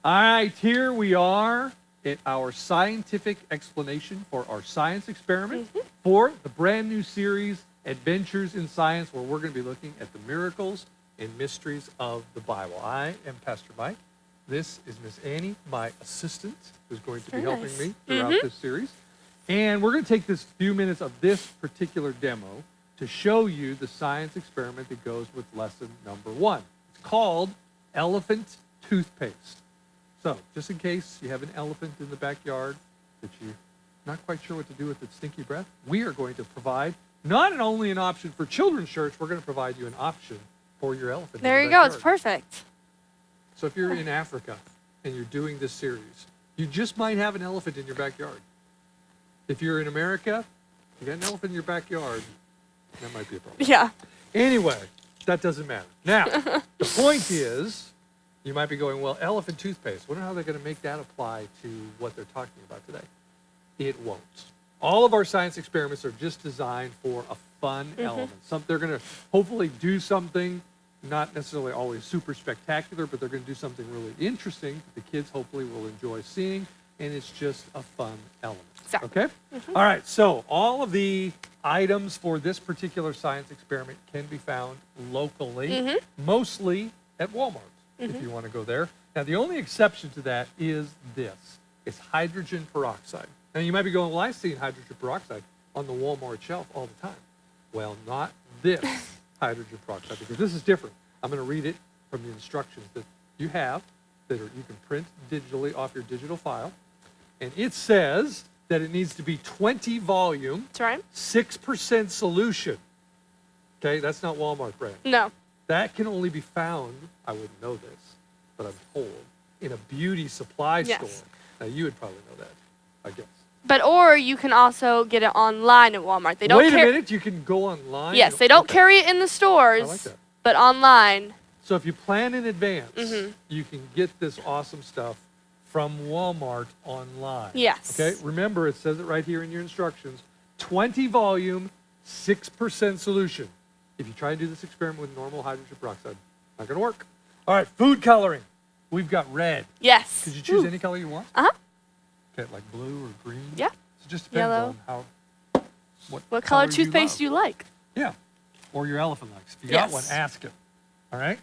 All right, here we are at our scientific explanation for our science experiment for the brand new series, Adventures in Science, where we're going to be looking at the miracles and mysteries of the Bible. I am Pastor Mike. This is Miss Annie, my assistant, who's going to be helping me throughout this series. And we're going to take this few minutes of this particular demo to show you the science experiment that goes with lesson number 1. It's called Elephant Toothpaste. So, just in case you have an elephant in the backyard that you're not quite sure what to do with its stinky breath, we are going to provide not only an option for children's church, we're going to provide you an option for your elephant. There you go. It's perfect. So if you're in Africa and you're doing this series, you just might have an elephant in your backyard. If you're in America, you got an elephant in your backyard, that might be a problem. Yeah. Anyway, that doesn't matter. Now, the point is, you might be going, well, elephant toothpaste, wonder how they're going to make that apply to what they're talking about today. It won't. All of our science experiments are just designed for a fun element. They're going to hopefully do something, not necessarily always super spectacular, but they're going to do something really interesting that the kids hopefully will enjoy seeing, and it's just a fun element. Exactly. Okay? All right, so all of the items for this particular science experiment can be found locally, mostly at Walmart, if you want to go there. Now, the only exception to that is this. It's hydrogen peroxide. Now, you might be going, well, I've seen hydrogen peroxide on the Walmart shelf all the time. Well, not this hydrogen peroxide, because this is different. I'm going to read it from the instructions that you have that you can print digitally off your digital file. And it says that it needs to be 20 volume, That's right. 6% solution. Okay, that's not Walmart brand. No. That can only be found, I wouldn't know this, but I'm told, in a beauty supply store. Now, you would probably know that, I guess. But or you can also get it online at Walmart. They don't Wait a minute, you can go online? Yes, they don't carry it in the stores, I like that. but online. So if you plan in advance, you can get this awesome stuff from Walmart online. Yes. Okay, remember, it says it right here in your instructions, 20 volume, 6% solution. If you try and do this experiment with normal hydrogen peroxide, not going to work. All right, food coloring. We've got red. Yes. Could you choose any color you want? Uh-huh. Okay, like blue or green? Yeah. So it just depends Yellow. on What color toothpaste do you like? Yeah, or your elephant likes. If you Yes. got one, ask him. All right?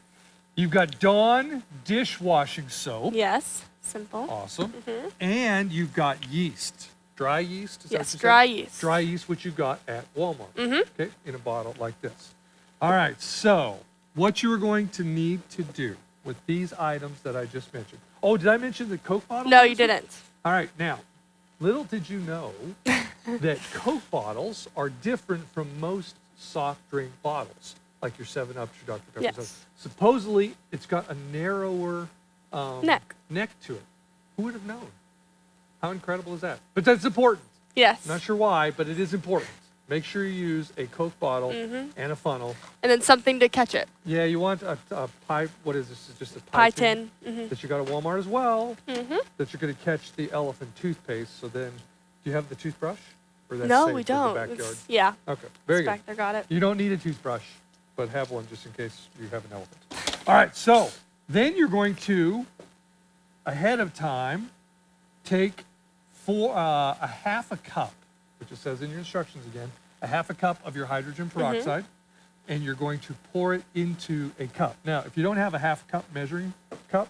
You've got Dawn dishwashing soap. Yes. Simple. Awesome. And you've got yeast. Dry yeast? Is that Yes, what you dry said? yeast. Dry yeast, which you got at Walmart. Okay, in a bottle like this. All right, so what you are going to need to do with these items that I just mentioned. Oh, did I mention the Coke bottle? No, you didn't. All right, now, little did you know that Coke bottles are different from most soft drink bottles, like your 7-Ups, your Dr. Pepper. Yes. So supposedly, it's got a narrower neck to it. Who would have known? How incredible is that? But that's important. Yes. Not sure why, but it is important. Make sure you use a Coke bottle and a funnel. And then something to catch it. Yeah, you want a pie. What is this? It's just a Pie tin tin. that you got at Walmart as well. That you're going to catch the elephant toothpaste. So then, do you have the toothbrush? Or that's No, safe we for the don't. backyard? Yeah. Okay, very It's good. back there, got it. You don't need a toothbrush, but have one just in case you have an elephant. All right, so then you're going to, ahead of time, take a half a cup, which it says in your instructions again, a half a cup of your hydrogen peroxide, and you're going to pour it into a cup. Now, if you don't have a half cup measuring cup,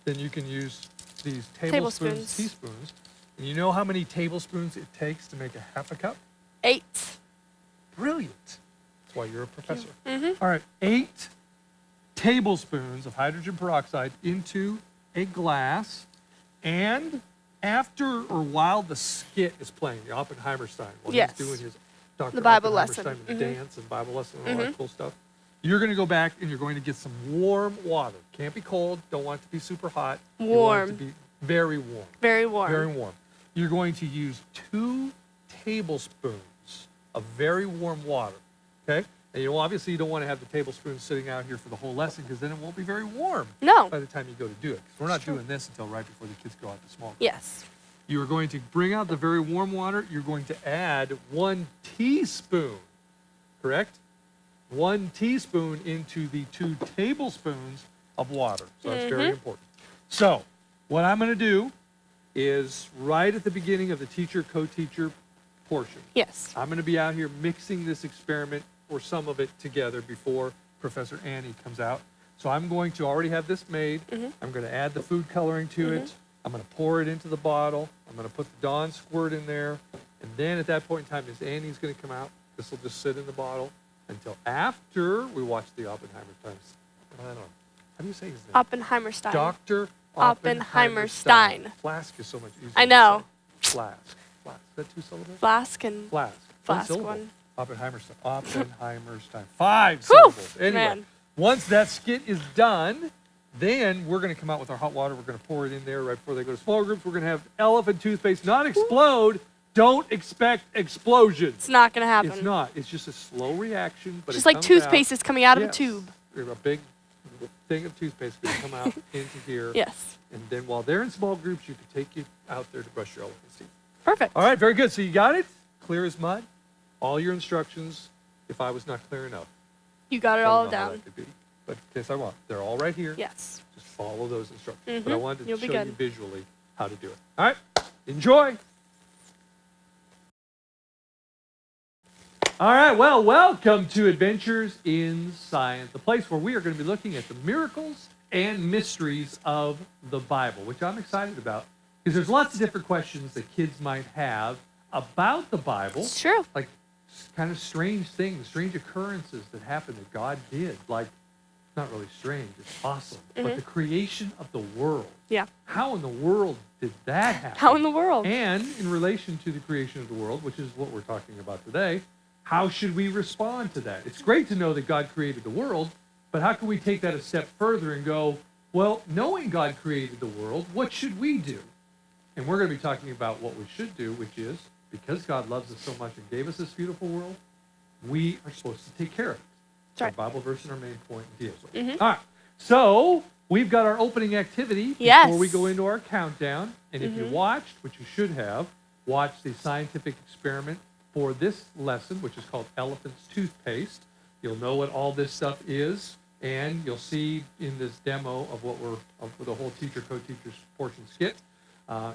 then you can use these tablespoons, teaspoons. And you know how many tablespoons it takes to make a half a cup? 8. Brilliant. That's why you're a professor. All right, 8 tablespoons of hydrogen peroxide into a glass, and after or while the skit is playing, the Oppenheimerstein, while Yes. he's doing his Dr. The Bible lesson. Oppenheimerstein dance and Bible lesson and all that cool stuff, you're going to go back and you're going to get some warm water. Can't be cold. Don't want it to be super hot. You want it Warm. to be very warm. Very warm. Very warm. You're going to use 2 tablespoons of very warm water, okay? And obviously you don't want to have the tablespoons sitting out here for the whole lesson, because then it won't be very warm No. by the time you go to do it. 'Cause we're not doing this until right before the kids go out to small group. Yes. You are going to bring out the very warm water. You're going to add 1 teaspoon, correct? 1 teaspoon into the 2 tablespoons of water. So that's very important. So what I'm going to do is right at the beginning of the teacher, co-teacher portion, Yes. I'm going to be out here mixing this experiment or some of it together before Professor Annie comes out. So I'm going to already have this made. I'm going to add the food coloring to it. I'm going to pour it into the bottle. I'm going to put the Dawn squirt in there. And then at that point in time, Miss Annie's going to come out. This will just sit in the bottle until after we watch the Oppenheimer times. I don't know. How do you say his name? Oppenheimerstein. Dr. Oppenheimerstein. Flask is so much easier. I know. To say. Flask. Flask. Is that 2 syllables? Flask and Flask. Flask syllable. one. Oppenheimerstein. Oppenheimerstein. 5 Whew, syllables. Anyway, man. once that skit is done, then we're going to come out with our hot water. We're going to pour it in there right before they go to small groups. We're going to have elephant toothpaste not explode. Don't expect explosions. It's not going to happen. It's not. It's just a slow reaction. But Just it like comes toothpaste is coming out of a Yes. tube. A big thing of toothpaste going to come out into here. Yes. And then while they're in small groups, you can take you out there to brush your elephant's teeth. Perfect. All right, very good. So you got it? Clear as mud. All your instructions, if I was not clear enough. You got it I don't all know how down. that could be, but in case I want. They're all right here. Yes. Just follow those instructions. But I wanted to You'll be show good. you visually how to do it. All right, enjoy. All right, well, welcome to Adventures in Science, the place where we are going to be looking at the miracles and mysteries of the Bible, which I'm excited about because there's lots of different questions that kids might have about the Bible. It's true. Like kind of strange things, strange occurrences that happened that God did. Like, it's not really strange, it's awesome. But the creation of the world. Yeah. How in the world did that happen? How in the world? And in relation to the creation of the world, which is what we're talking about today, how should we respond to that? It's great to know that God created the world, but how can we take that a step further and go, well, knowing God created the world, what should we do? And we're going to be talking about what we should do, which is, because God loves us so much and gave us this beautiful world, we are supposed to take care of it. That's right. Our Bible verse and our main point deals with it. All right. So we've got our opening activity Yes. before we go into our countdown. And if you watched, which you should have, watched the scientific experiment for this lesson, which is called Elephant's Toothpaste. You'll know what all this stuff is, and you'll see in this demo of what of the whole teacher, co-teacher's portion skit,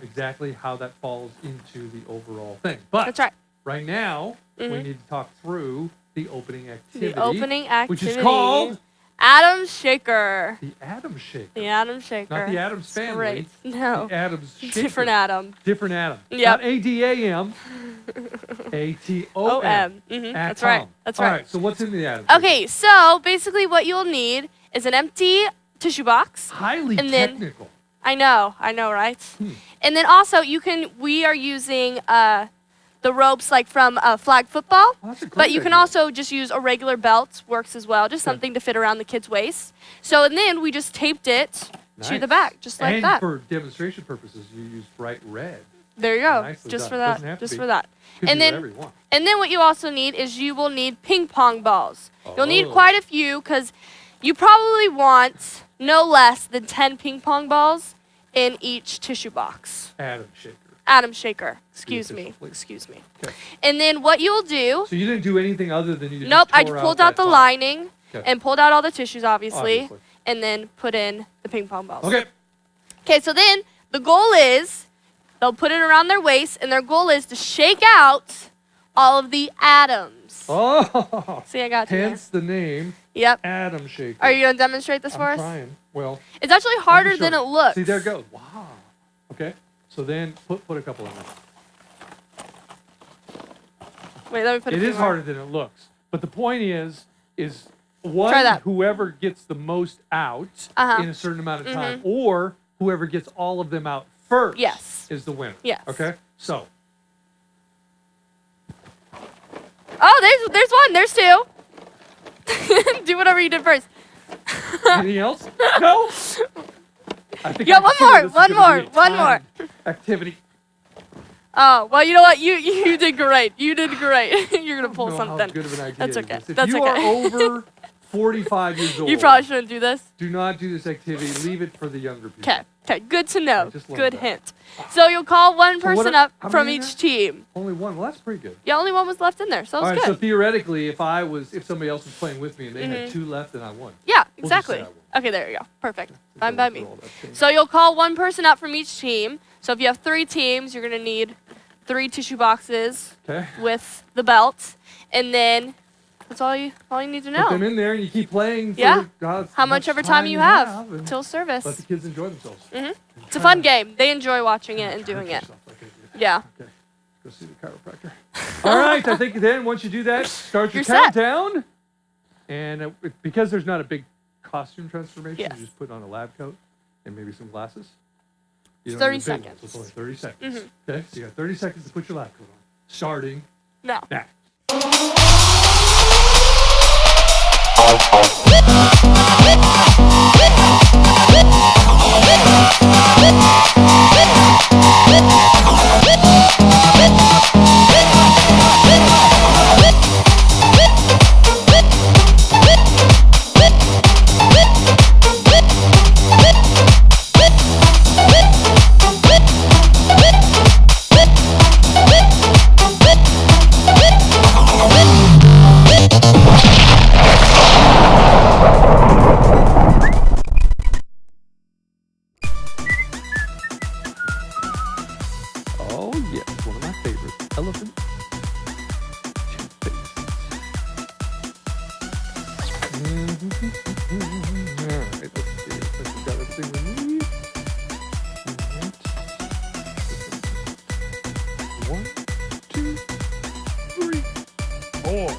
exactly how that falls into the overall thing. But That's right. right now, we need to talk through the opening activity. The opening activity. Which is called Atom Shaker. the Atom Shaker. The Atom Shaker. Not the Atom's It's family. Great. No. The Atom's Shaker. Different atom. Different atom. Yep. Not ADAM. ATOM. That's right. That's All right. right. So what's in the atom? Shaker? Okay, so basically what you'll need is an empty tissue box. Highly and then- technical. I know, right? And then also we are using the ropes like from flag football, Oh, that's a great but you can idea. also just use a regular belt, works as well, just something to fit around the kid's waist. So and then we just taped it to the Nice. back, just like and that. for demonstration purposes, you use bright red. There you go, Nicely just done. for Doesn't that, have to just be. for that. Could And be then whatever you want. And then what you also need is you will need ping pong balls. You'll need Oh. quite a few because you probably want no less than 10 ping pong balls in each tissue box. Atom Shaker. Atom Shaker. Excuse official, me. please. Excuse me. Okay. And then what you'll do, So you didn't do anything other than you nope, just I tore pulled out that the top. lining Okay. and pulled out all the tissues, obviously, Obviously. and then put in the ping pong balls. Okay. Okay, so then the goal is they'll put it around their waist, and their goal is to shake out all of the atoms. Oh. See, I got you there. Hence the name Yep. Atom Shaker. Are you going to demonstrate this for I'm us? trying. Well, It's actually harder I'm sure. than it looks. See, there it goes. Wow. Okay. So then put a couple in there. Wait, let me put a It few is more. harder than it looks. But the point is one, Try that. whoever gets the most out Uh-huh. in a certain amount of time, or whoever gets all of them out first Yes. is the winner. Yes. Okay? So, Oh, there's one. There's two. Do whatever you did first. anything else? No? I think Yeah, I one consider more, this is one gonna more, be a one more. timed activity. Oh, well, you know what? You did great. You did great. You're going to pull I don't know something. How good of an idea That's it okay. is. If That's you okay. are over 45 years old, You probably shouldn't do this. do not do this activity. Leave it for the younger people. Okay. Okay, good to know. just learned Good that. hint. So you'll call one So what person are- up how from many in each team. Only one. Well, that's pretty good. Yeah, only one was left in there, so All it's right. So good. theoretically, if somebody else was playing with me and they had 2 left, then I won. Yeah, We'll just say exactly. I won. Okay, there you go. Perfect. Just Fine go by through me. all that thing. So you'll call one person up from each team. So if you have 3 teams, you're going to need 3 tissue boxes Okay. with the belt. And then that's all you need to Put them know. in there, and you keep playing. For Yeah. God's How much ever time you have and till service. let the kids enjoy themselves. It's a fun game. They enjoy watching it and doing it. Yeah. Okay. Go see the chiropractor. All right. I think then once you do that, start your You're set. countdown. And because there's not a big costume transformation, Yes. you just put on a lab coat and maybe some glasses. You It's don't 30 need a big one, seconds. so it's only 30 seconds. Okay. So you got 30 seconds to put your lab coat on. Starting No. now. Oh, yes, one of my favorites. Elephant toothpaste. All right, let's see. I think we got everything we need. All right. 1, 2, 3, 4.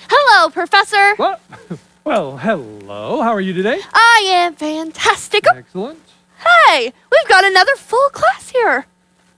Hello, Professor. Well, hello. How are you today? I am fantastic. Excellent. Hey, we've got another full class here.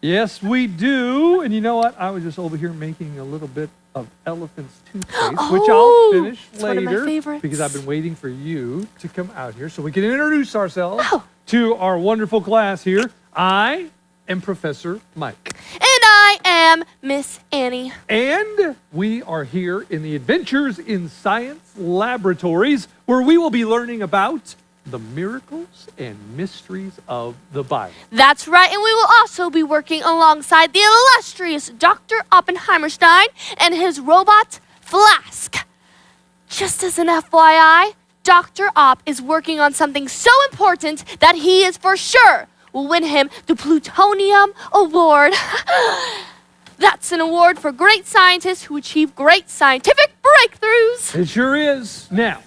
Yes, we do. And you know what? I was just over here making a little bit of elephant's toothpaste, which I'll Oh, finish it's one of my later favorites. because I've been waiting for you to come out here so we can introduce ourselves Oh. to our wonderful class here. I am Professor Mike, And I am Miss Annie. and we are here in the Adventures in Science Laboratories, where we will be learning about the miracles and mysteries of the Bible. That's right, and we will also be working alongside the illustrious Dr. Oppenheimerstein and his robot, Flask. Just as an FYI, Dr. Opp is working on something so important that he is for sure will win him the Plutonium Award. That's an award for great scientists who achieve great scientific breakthroughs. It sure is. Now,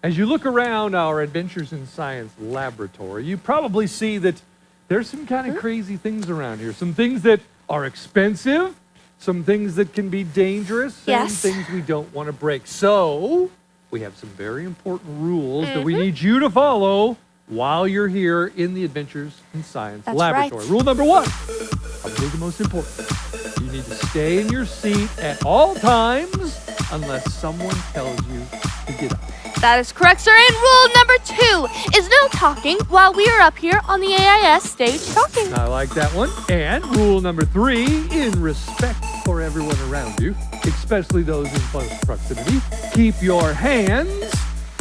as you look around our Adventures in Science laboratory, you probably see that there's some kind of crazy things around here. Some things that are expensive, some things that can be dangerous, and Yes. things we don't want to break. So, we have some very important rules that we need you to follow while you're here in the Adventures in Science That's laboratory. right. Rule number 1, probably the most important. You need to stay in your seat at all times unless someone tells you to get up. That is correct, sir. And rule number 2 is no talking while we are up here on the AIS stage talking. I like that one. And rule number 3, in respect for everyone around you, especially those in close proximity, keep your hands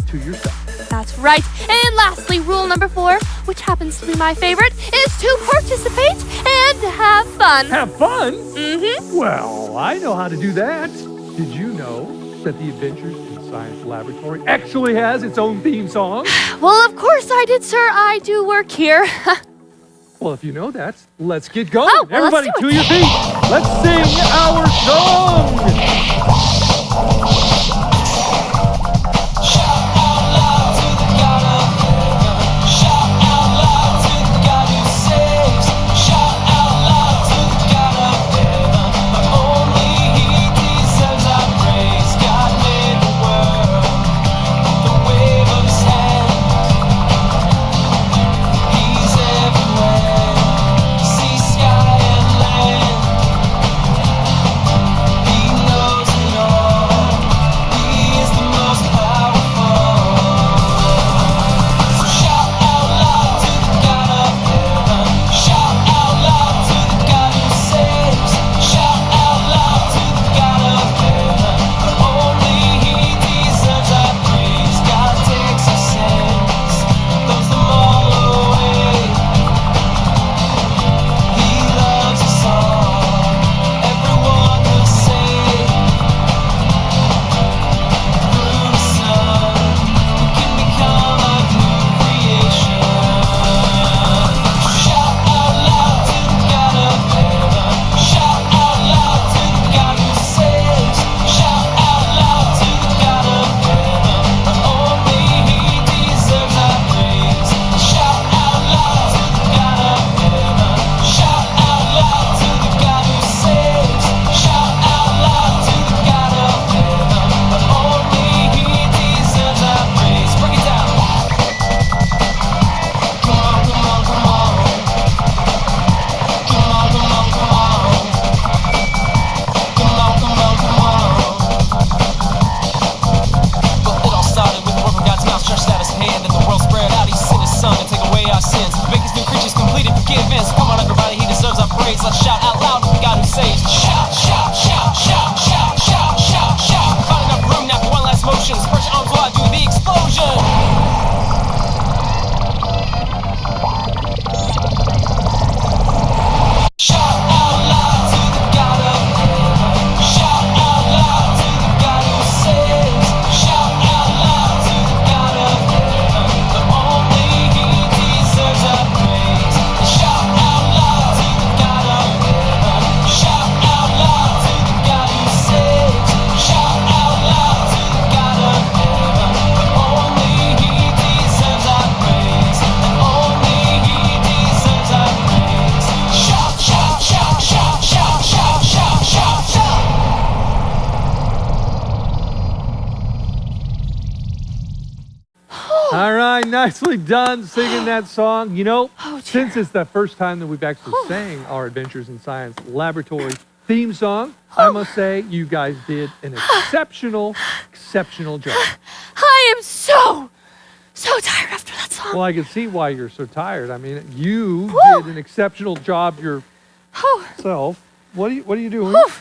to yourself. That's right. And lastly, rule number 4, which happens to be my favorite, is to participate and have fun. Have fun? Mm-hmm. Well, I know how to do that. Did you know that the Adventures in Science Laboratory actually has its own theme song? Well, of course I did, sir. I do work here. Well, if you know that, let's get going. Oh, well, let's Everybody do to it. your feet. Let's sing our song. nicely done singing that song. You know, Oh, dear. since it's the first time that we've actually sang our Adventures in Science Laboratory theme song, I must say you guys did an exceptional job. I am so tired after that song. Well, I can see why you're so tired. I mean, you Whew. did an exceptional job Oh, yourself. What are you doing? whew.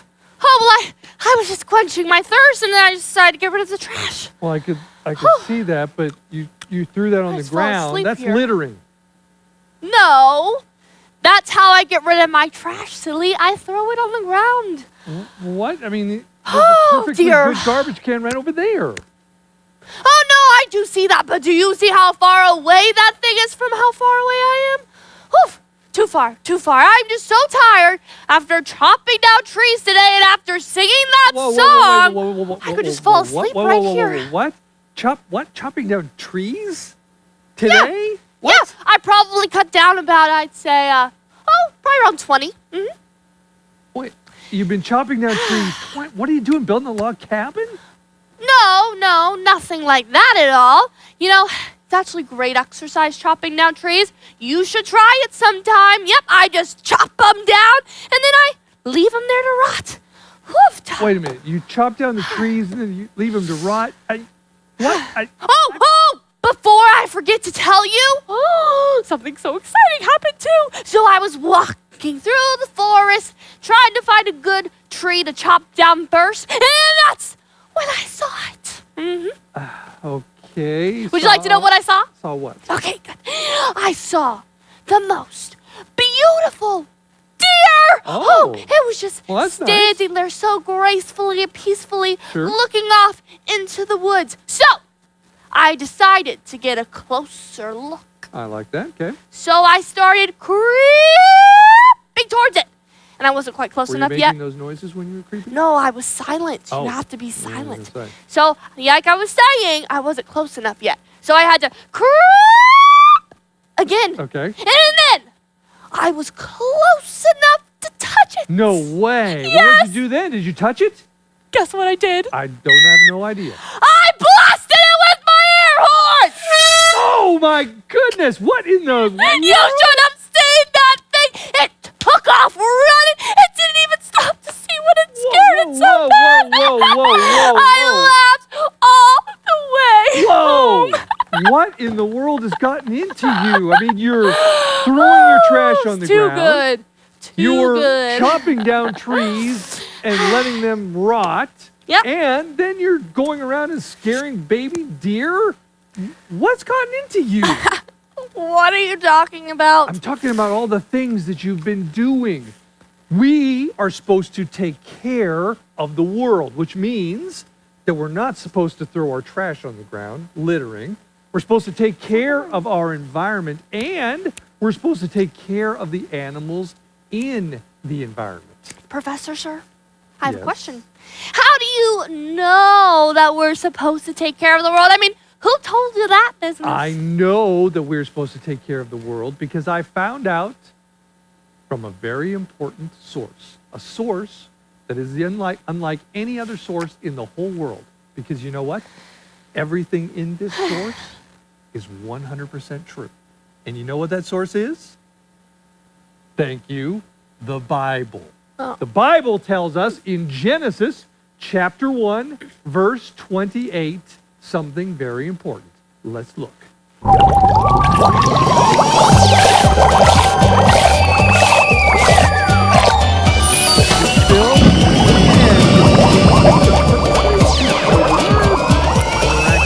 Oh, well, I was just quenching my thirst, and then I decided to get rid of the trash. Well, I could see that, but you threw that on I the just fell ground. asleep That's here. littering. No, that's how I get rid of my trash, silly. I throw it on the ground. What? I mean, there's a Oh, perfectly dear. good garbage can right over there. Oh, no, I do see that, but do you see how far away that thing is from how far away I am? Oof, too far. I'm just so tired after chopping down trees today and after singing that song. I could just fall asleep right here. What? Chopping down trees? Today? What? Yeah, I probably cut down about, I'd say, probably around 20. Mm-hmm. Wait, you've been chopping down trees. What are you doing, building a log cabin? No, nothing like that at all. You know, it's actually great exercise chopping down trees. You should try it sometime. Yep, I just chop them down and then I leave them there to rot. Woof. Wait a minute. You chop down the trees and then you leave them to rot? Oh, before I forget to tell you, something so exciting happened too. So I was walking through the forest trying to find a good tree to chop down first, and that's when I saw it. Mm-hmm. Okay. Would you like to know what I saw? Saw what? Okay, good. I saw the most beautiful deer. Oh. It was just Well, that's nice. standing there so gracefully and peacefully, Sure. looking off into the woods. So I decided to get a closer look. I like that. Okay. So I started creeping towards it. And I wasn't quite close Were you enough making yet. those noises when you were creeping? No, I was silent. Oh. You have to be Yeah, I was silent. gonna say. So, like I was saying, I wasn't close enough yet. So I had to creep again. Okay. And then I was close enough to touch it. No way. What Yes. did you do then? Did you touch it? Guess what I did? I don't have no idea. I blasted it with my air horn! Oh my goodness! What in the And you should have seen that thing! It took off running! It didn't even stop to see what it scared it so bad! whoa. I laughed all the way home. Whoa! What in the world has gotten into you? I mean, you're throwing your trash on the Too ground. good. Too You're good. chopping down trees and letting them rot. Yep. And then you're going around and scaring baby deer? What's gotten into you? What are you talking about? I'm talking about all the things that you've been doing. We are supposed to take care of the world, which means that we're not supposed to throw our trash on the ground, littering. We're supposed to take care of our environment, and we're supposed to take care of the animals in the environment. Professor, sir, I have Yes. a question. How do you know that we're supposed to take care of the world? I mean, who told you that business? I know that we're supposed to take care of the world because I found out from a very important source, a source that is unlike any other source in the whole world. Because you know what? Everything in this source is 100% true. And you know what that source is? Thank you, the Bible. Oh. The Bible tells us in Genesis chapter 1, verse 28, something very important. Let's look.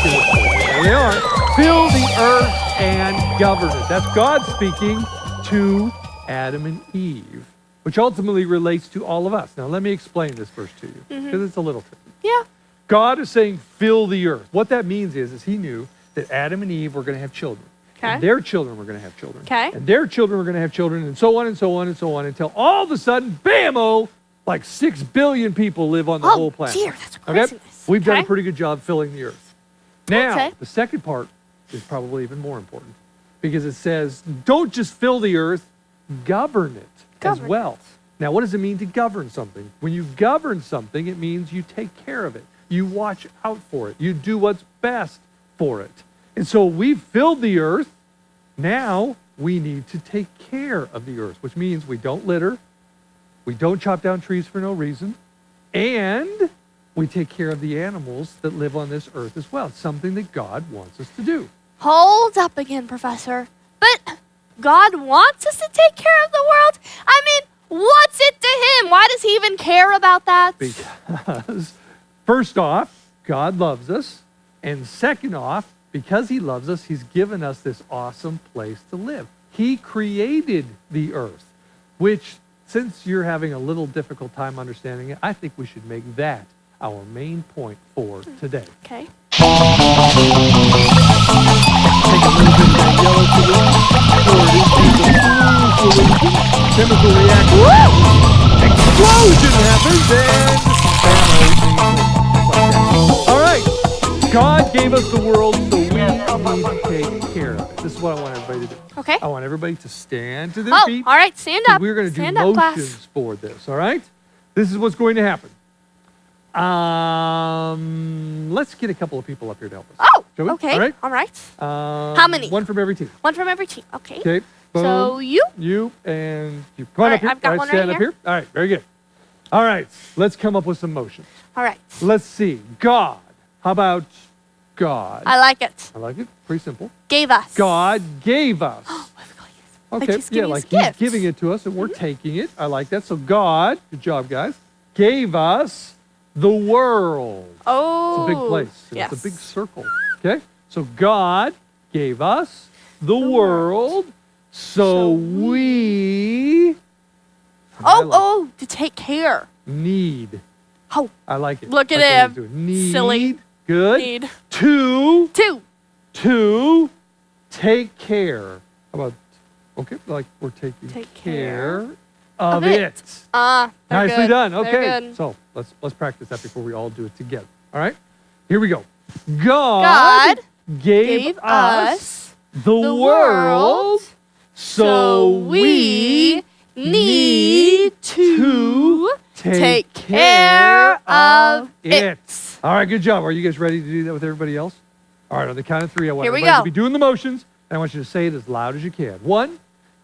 There they are. Fill the earth and govern it. That's God speaking to Adam and Eve, which ultimately relates to all of us. Now, let me explain this verse to you, because it's a little tricky. Yeah. God is saying, fill the earth. What that means is he knew that Adam and Eve were going to have children. Okay. And their children were going to have children. Okay. And their children were going to have children, and so on and so on and so on, until all of a sudden, bam-o, like 6 billion people live on the whole planet. Dear, that's Okay? craziness. We've done a Okay. pretty good job filling the earth. Now, Okay. the second part is probably even more important, because it says, don't just fill the earth, govern it as Govern well. Now, what does it mean to govern something? When you govern something, it means you take care of it. You watch out for it. You do what's best for it. And so we've filled the earth. Now we need to take care of the earth, which means we don't litter, we don't chop down trees for no reason, and we take care of the animals that live on this earth as well. It's something that God wants us to do. Hold up again, Professor. But God wants us to take care of the world? I mean, what's it to him? Why does he even care about that? Because, first off, God loves us. And second off, because he loves us, he's given us this awesome place to live. He created the earth, which, since you're having a little difficult time understanding it, I think we should make that our main point for today. Okay. Take a little bit of that yellow solution, pour it into the blue solution, chemical reaction, explosion happens, and all right, God gave us the world, so we need to take care of it. This is what I want everybody to do. Okay. I want everybody to stand to their Oh, feet. all right, stand up. We're going to do Stand up, class. motions for this, all right? This is what's going to happen. Let's get a couple of people up here to help us. Oh, Shall we? okay. All right. All right. How many? One from every team. One from every team. Okay. Okay. Boom. So you? You and you. Come on All right, up here. I've got All one stand right up here. All right. Very good. All right. Let's come up with some motions. All right. Let's see. God. How about God? I like it. I like it. Pretty simple. Gave us. God gave us. Like Okay. he's giving Yeah, us like he's gifts. giving it to us and we're taking it. I like that. So God, good job, guys, gave us the world. Oh. It's a big place. Yes. It's a big circle. Okay? So God gave us the world, so we Oh, to take care. need. Oh. I like it. Look at Like what him. he's doing. Need. Silly. Good. Need. To Two. take care. How about, okay, like we're taking Take care care of of it. it. They're Nicely good. done. They're Okay. good. So let's practice that before we all do it together. All right? Here we go. God gave us the world, so we need to take care of it. All right, good job. Are you guys ready to do that with everybody else? All right, on the count of three, I want Here we everybody to go. be doing the motions, and I want you to say it as loud as you can. 1,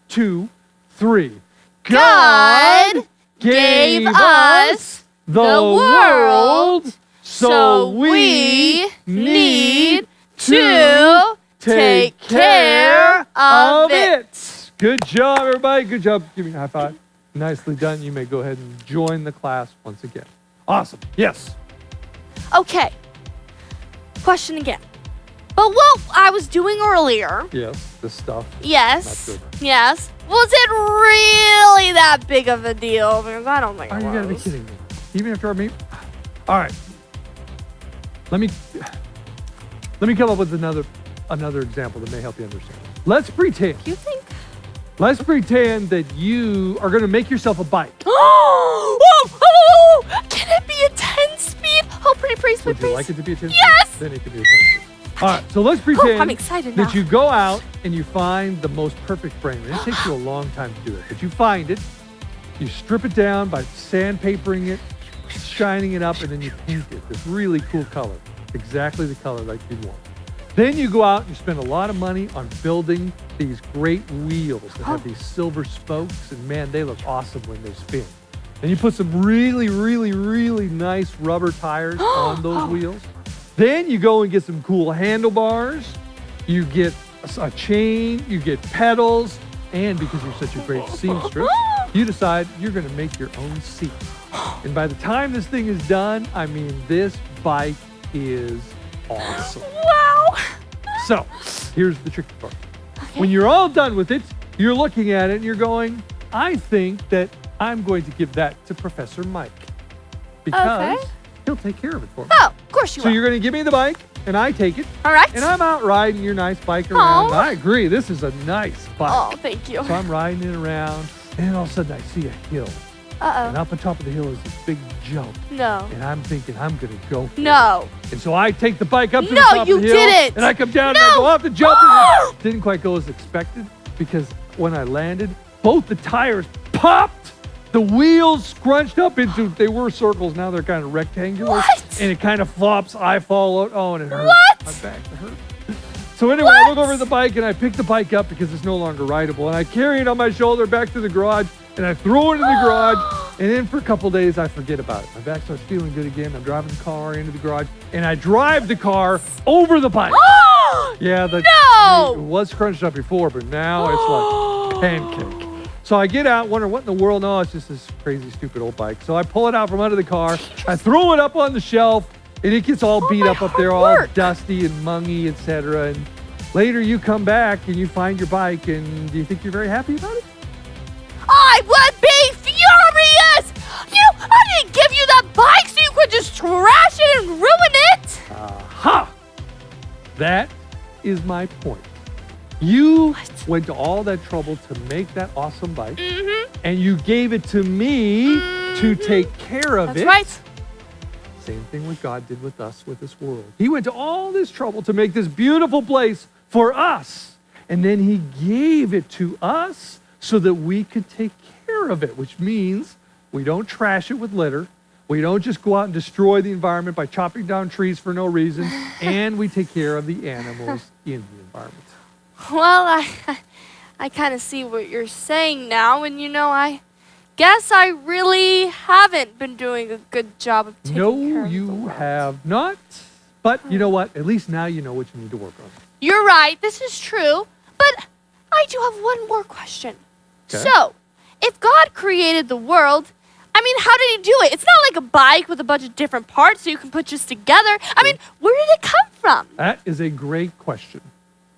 2, 3. God gave us the world, so we need to take care of it. Good job, everybody. Good job. Give me a high five. Nicely done. You may go ahead and join the class once again. Awesome. Yes. Okay. Question again. But what I was doing earlier, Yes. This stuff. yes, Not yes, was it really that big of a deal? Because I don't think Oh, it you was. gotta be kidding me. Even after our meet? All right. Let me come up with another example that may help you understand. Let's pretend You think? that you are going to make yourself a bike. Oh, can it be a 10-speed? Oh, pretty please, Would you please. like it to be a 10? Yes! Then it could be a 10. All right, so let's pretend I'm excited now. that you go out and you find the most perfect frame. And it takes you a long time to do it, but you find it, you strip it down by sandpapering it, shining it up, and then you paint it this really cool color, exactly the color like you'd want. Then you go out and you spend a lot of money on building these great wheels that have these silver spokes, and man, they look awesome when they spin. And you put some really, really, really nice rubber tires on those wheels. Then you go and get some cool handlebars, you get a chain, you get pedals, and because you're such a great seamstress, you decide you're gonna make your own seat. And by the time this thing is done, I mean, this bike is awesome. Wow. So, here's the tricky part. Okay. When you're all done with it, you're looking at it and you're going, I think that I'm going to give that to Professor Mike because Okay. he'll take care of it for me. Oh, of course you So will. you're going to give me the bike and I take it All right. and I'm out riding your nice bike around. Aw. I agree, this is a nice bike. Oh, thank you. So I'm riding it around and then all of a sudden I see a hill. And Uh-oh. up on top of the hill is this big jump. No. And I'm thinking I'm going to go for it. No. And so I take the bike up to the No, top you of the hill. didn't. And I come down and I go off the jump. And it didn't quite go as expected because when I landed, both the tires popped. The wheels scrunched up into, they were circles, now they're kind of rectangular. What? And it kind of flops. I fall out. Oh, and it hurt. What? My back hurt. So anyway, I look over at the bike and I pick the bike up because it's no longer rideable. And I carry it on my shoulder back to the garage and I throw it in the garage. And then for a couple days, I forget about it. My back starts feeling good again. I'm driving the car into the garage and I drive the car over the bike. Yeah, No! it was crunched up before, but now it's like pancake. So I get out, wonder what in the world. No, it's just this crazy, stupid old bike. So I pull it out from under the car. I throw it up on the shelf, and it gets all beat up there, all dusty and mungy, etc. And later you come back and you find your bike, and do you think you're very happy about it? I would be furious! I didn't give you that bike so you could just trash it and ruin it! Aha! That is my point. You went to all that trouble to make that awesome bike, and you gave it to me to take care of it. That's right. Same thing what God did with us, with this world. He went to all this trouble to make this beautiful place for us, and then he gave it to us so that we could take care of it, which means we don't trash it with litter. We don't just go out and destroy the environment by chopping down trees for no reason, and we take care of the animals in the environment. Well, I kind of see what you're saying now, and I guess I really haven't been doing a good job of taking care of the No, world. you have not. But you know what? At least now you know what you need to work on. You're right, this is true, but I do have one more question. Okay. So, if God created the world, how did he do it? It's not like a bike with a bunch of different parts so you can put just together. Where did it come from? That is a great question.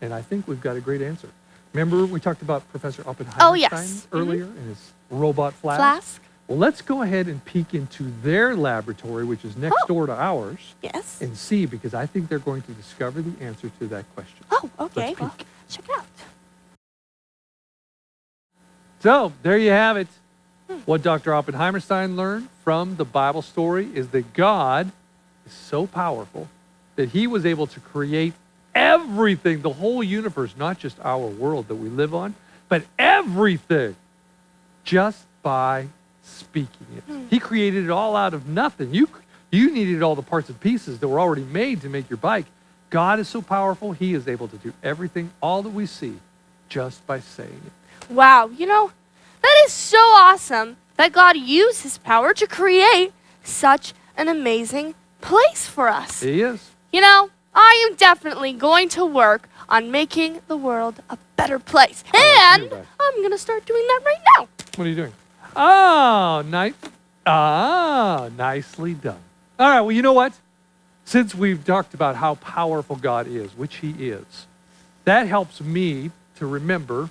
And I think we've got a great answer. Remember we talked about Professor Oppenheimer earlier and his robot flask? Well, let's go ahead and peek into their laboratory, which is next door to ours. Yes. And see, because I think they're going to discover the answer to that question. Oh, okay. Let's Well, peek. check it out. So there you have it. What Dr. Oppenheimerstein learned from the Bible story is that God is so powerful that he was able to create everything, the whole universe, not just our world that we live on, but everything, just by speaking it. He created it all out of nothing. You needed all the parts and pieces that were already made to make your bike. God is so powerful, he is able to do everything, all that we see, just by saying it. Wow, that is so awesome that God used his power to create such an amazing place for us. He is. I am definitely going to work on making the world a better place. I like to do And that. I'm going to start doing that right now. What are you doing? Oh, nicely done. All right, well, you know what? Since we've talked about how powerful God is, which he is, that helps me to remember,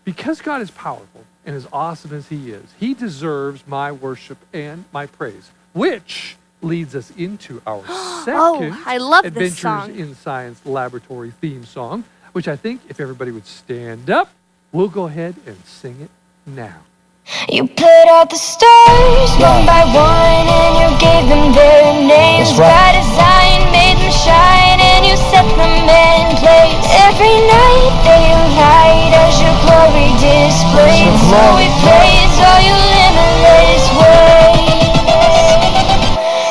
because God is powerful and as awesome as he is, he deserves my worship and my praise, which leads us into our second I love this Adventures song. in Science Laboratory theme song, which I think if everybody would stand up, we'll go ahead and sing it now. You put out the stars one by one and you gave them their names. By design, made them shine and you set them in place. Every night they light as your glory displayed. So we praise all your limitless ways.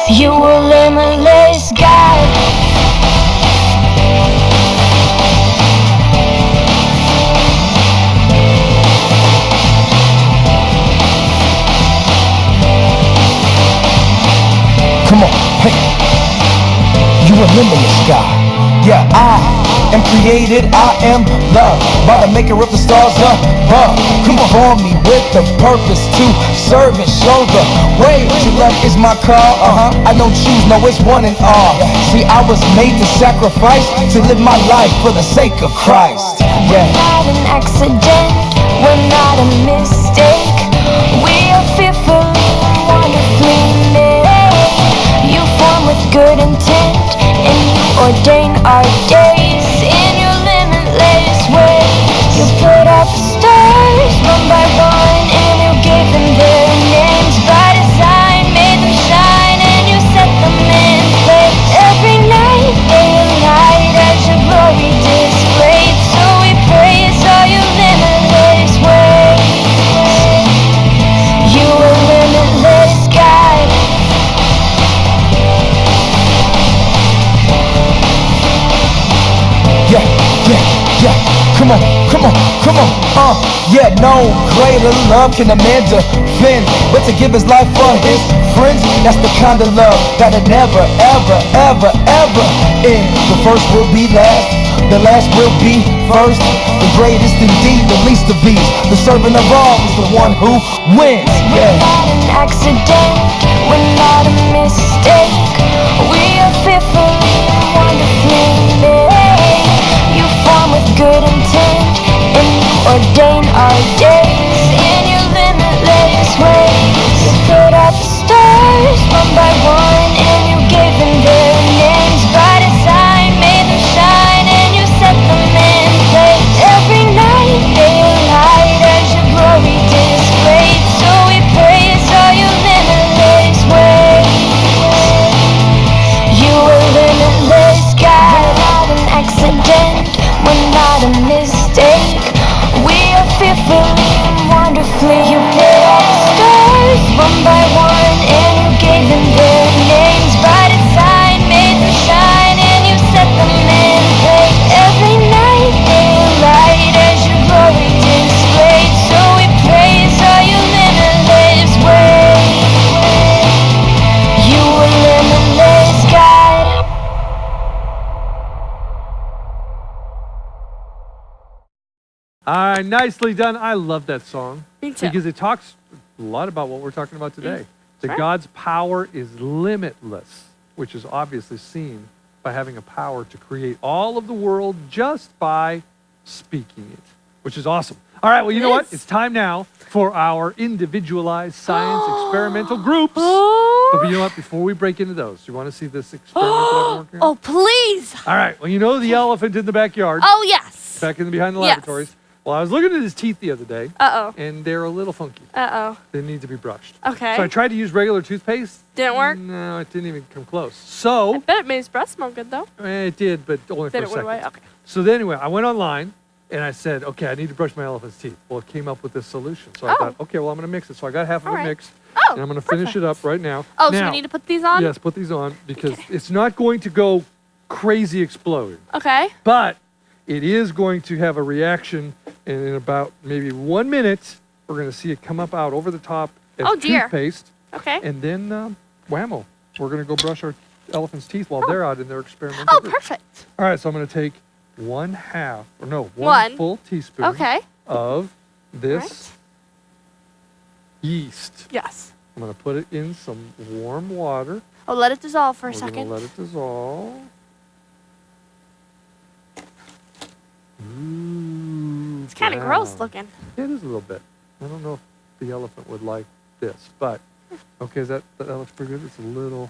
You are limitless, God. Come on, hey. You remember this guy. Yeah, I am created, I am love. By the maker of the stars above. Come form me with the purpose to serve and show the way. True love is my call, I don't choose, no, it's one and all. See, I was made to sacrifice, to live my life for the sake of Christ. We're not an accident, we're not a mistake. We are fearfully, wonderfully made. You form with good intent, and you ordain our days in your limitless way. You put out the stars one by one, and you gave them their names. By design, made them shine, and you set them in place. Every night they light as your glory displayed. So we praise all your limitless ways. You are limitless, God. Yeah, Come on, yeah, no greater love can a man defend, but to give his life for his friends, that's the kind of love that'll never, ever, ever, ever end. The first will be last, the last will be first. The greatest indeed, the least of these. The servant of all is the one who wins. We're Yeah. not an accident, we're not a mistake. We are fearfully and wonderfully made. You form with good intent, and you ordain our days in your limitless ways. You put out the stars one by one, and you gave them their names. Bright as I made them shine, and you set them in place. Every night they light as your glory displayed. So we praise all your limitless ways. You are limitless, God. We're not an accident, we're not a mistake. We are fearfully and wonderfully. You put all the stars one by one, and you gave them their names. Bright as I made them shine, and you set them in place. Every night they light as your glory displayed. So we praise all your limitless ways. You are limitless, God. All right, nicely done. I love that song. Me too. Because it talks a lot about what we're talking about today. That right. God's power is limitless, which is obviously seen by having a power to create all of the world just by speaking it, which is awesome. All right, well, you know what? is. It's time now for our individualized science experimental groups. But Oh, you know what? Before we break into those, you want to see this experiment that I'm working on? oh, please. All right, well, you know the elephant in the backyard, Oh, yes. back in the behind the Yes. laboratories. Well, I was looking at his teeth the other day, Uh-oh. and they're a little funky. Uh-oh. They need to be brushed. Okay. So I tried to use regular toothpaste. Didn't work? No, it didn't even come close. So, Bet it made his breath smell good, though. it did, but only for Did a it went second. away? Okay. So then anyway, I went online, and I said, okay, I need to brush my elephant's teeth. Well, it came up with this solution. So I Oh. thought, okay, well, I'm going to mix it. So I got half of All it right. mixed, Oh, and I'm going to finish it up right now. Oh, so now, we need to put these on? Yes, put these on, because it's not going to go crazy exploding. Okay. But it is going to have a reaction, and in about maybe 1 minute, we're going to see it come up out over the top as Oh, dear. toothpaste, Okay. and then whammo, we're going to go brush our elephant's teeth while they're out in their experimental Oh, group. perfect. All right, so I'm going to take one One. full teaspoon Okay. of this Right. yeast. Yes. I'm going to put it in some warm water. Oh, let it dissolve for a We're going second. to let it dissolve. Ooh, It's kind of gross brown. looking. It is a little bit. I don't know if the elephant would like this, but okay, that looks pretty good. It's a little.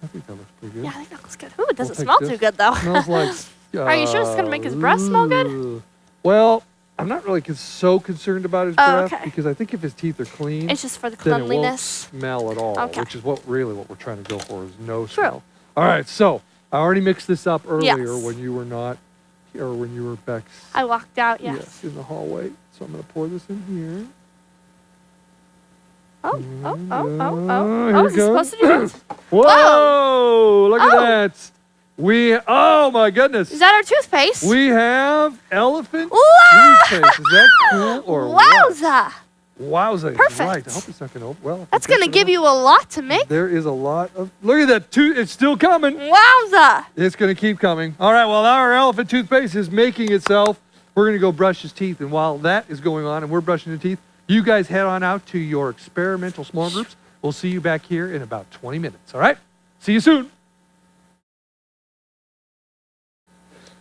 I think that looks pretty good. Yeah, I think that looks good. Ooh, it doesn't take smell this. too good, though. Smells like. Are you sure it's gonna make his breath smell good? Ooh. Well, I'm not really so concerned about his Oh, breath okay. because I think if his teeth are clean, It's just for the then it won't cleanliness. smell at all, Okay. which is what we're trying to go for is no True. smell. All right, so I already mixed this up earlier Yes. when you were not, or when you were back. I walked out, yes. in the hallway. So I'm going to pour this in here. Oh, oh, oh, oh, Here oh. we Oh, is it go. supposed to do this? Whoa! Look at Oh. that. Oh my goodness. Is that our toothpaste? We have elephant Wow! toothpaste. Is that cool or what? Wowza! Wowza. Perfect. Right. I hope it's not going to open. Well, That's going to give you a lot to make. There is a lot of. Look at that. It's still coming. Wowza! It's going to keep coming. All right. Well, our elephant toothpaste is making itself. We're going to go brush his teeth. And while that is going on and we're brushing the teeth, you guys head on out to your experimental small groups. We'll see you back here in about 20 minutes. All right? See you soon.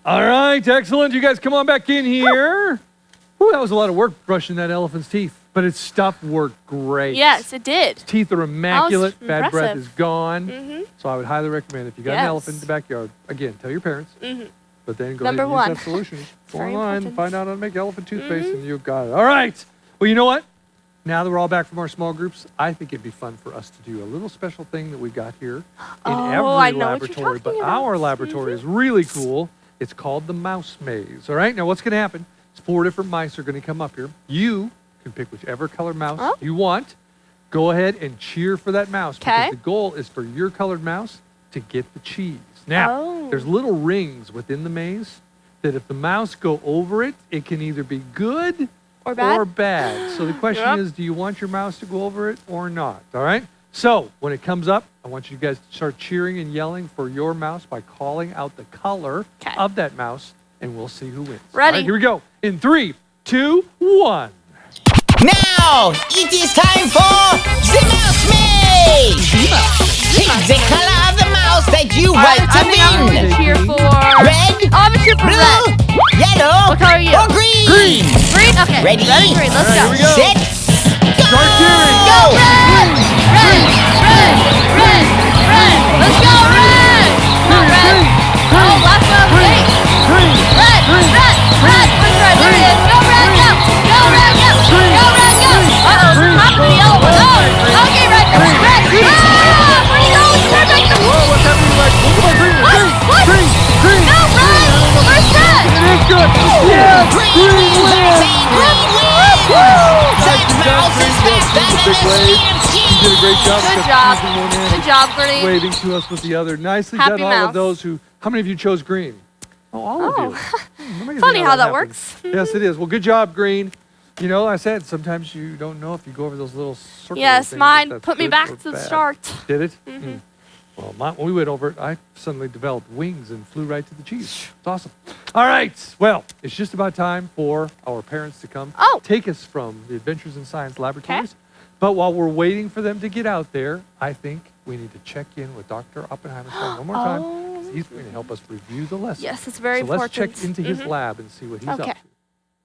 All right. Excellent. You guys come on back in here. Ooh, that was a lot of work brushing that elephant's teeth. But its stuff worked great. Yes, it did. Teeth are immaculate. Bad breath impressive. is gone. Mm-hmm. So I would highly recommend if you got an Yes. elephant in the backyard, again, tell your parents. Mm-hmm. But then go Number ahead and one. use that solution. Go Very online, important. find out how to make elephant toothpaste, Mhm. and you've got it. All right. Well, you know what? Now that we're all back from our small groups, I think it'd be fun for us to do a little special thing that we got here in Oh, every I know what you're laboratory. But talking about. our laboratory is really cool. It's called the mouse maze. All right. Now, what's going to happen? It's 4 different mice are going to come up here. You can pick whichever color mouse Oh. you want. Go ahead and cheer for that mouse because Okay. the goal is for your colored mouse to get the cheese. Now, Oh. there's little rings within the maze that if the mouse go over it, it can either be good Or bad? or bad. So the question Yep. is, do you want your mouse to go over it or not? All right? So when it comes up, I want you guys to start cheering and yelling for your mouse by calling out the color 'Kay. of that mouse, and we'll see who wins. All Ready. right, here we go. In 3, 2, 1. Now, it is time for the mouse maze! Pick the color of the mouse that you want to I think I'm going win! to cheer for... Red, Oh, I'm going to cheer for blue, red. yellow, What color are you? or green! Green? Okay. Ready? Red and green. Let's All right, go. here we go. Set, go! Start cheering. Go red! Red! Red! Red! Red! Let's go red! Not red. Oh, last one. Wait. Green. Red! Red! Red! Where's red? There it is. Go red! Go! Go red! Go! Go red! Go! Uh-oh. Top of the yellow one. Oh! Okay, red! Red! Ah! Where are you going? Perfect! Whoa, what's happening? Like, come on, green, What? green, What? green, green. No, red! Where's red? It is good. Yes, Green wins, I say green wins! That mouse is faster than Big a wave. You did a great job. Good Except job. using one hand, Good job, Green. waving to us with the other. Nicely Happy done, all mouse. of those who. How many of you chose green? Oh, all of you. Amazing Funny how that happens. works. Yes, it is. Well, good job, green. You know, I said sometimes you don't know if you go over those little circles. Yes, mine put me back to the start. Did it? Mm. Well, when we went over it, I suddenly developed wings and flew right to the cheese. It's awesome. All right. Well, it's just about time for our parents to come take us from the Adventures in Science laboratories. But while we're waiting for them to get out there, I think we need to check in with Dr. Oppenheimer one more time. 'Cause he's going to help us review the lesson. Yes, it's very so important. let's check into his lab and see what he's up Okay. to.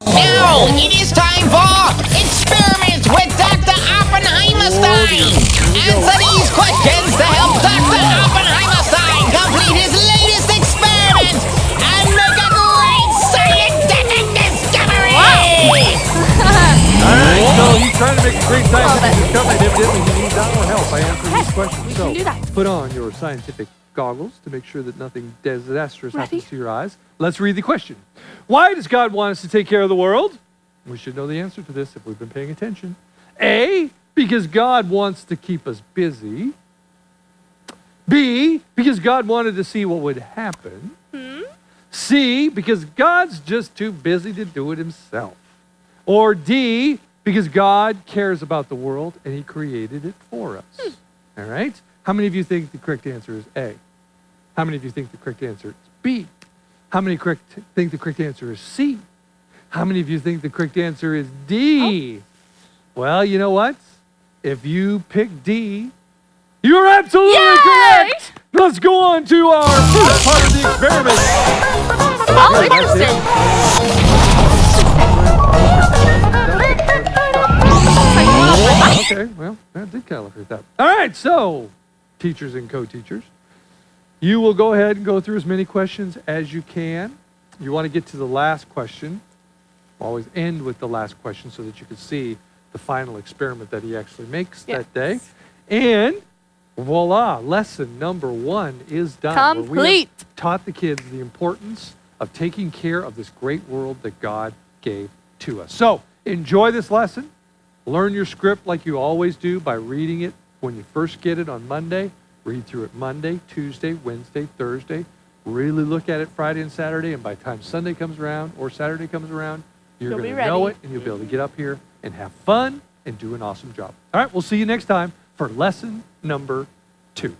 Now, it is time for Experiments with Dr. Oppenheimerstein! Answer these questions to help Dr. Oppenheimerstein complete his latest experiment and make a great scientific discovery! All right, so he's trying to make a great scientific it. discovery, and evidently he needs our help by answering these questions. we So can do that. put on your scientific goggles to make sure that nothing disastrous Ready? happens to your eyes. Let's read the question. Why does God want us to take care of the world? We should know the answer to this if we've been paying attention. A, because God wants to keep us busy. B, because God wanted to see what would happen. C, because God's just too busy to do it himself. Or D, because God cares about the world and he created it for us. All right? How many of you think the correct answer is A? How many of you think the correct answer is B? How many think the correct answer is C? How many of you think the correct answer is D? Well, you know what? If you pick D, you're absolutely Yay! correct! Let's go on to our first part of the experiment. Oh, Yeah, that's it. Okay, well, that did kind of look like that. All right, so, teachers and co-teachers, you will go ahead and go through as many questions as you can. You want to get to the last question. Always end with the last question so that you can see the final experiment that he actually makes that day. And voila, lesson number 1 is done. where we have Complete. taught the kids the importance of taking care of this great world that God gave to us. So enjoy this lesson. Learn your script like you always do by reading it when you first get it on Monday. Read through it Monday, Tuesday, Wednesday, Thursday. Really look at it Friday and Saturday, and by the time Sunday comes around or Saturday comes around, you're You'll going be to know ready. it, and you'll be able to get up here and have fun and do an awesome job. All right, we'll see you next time for lesson number 2.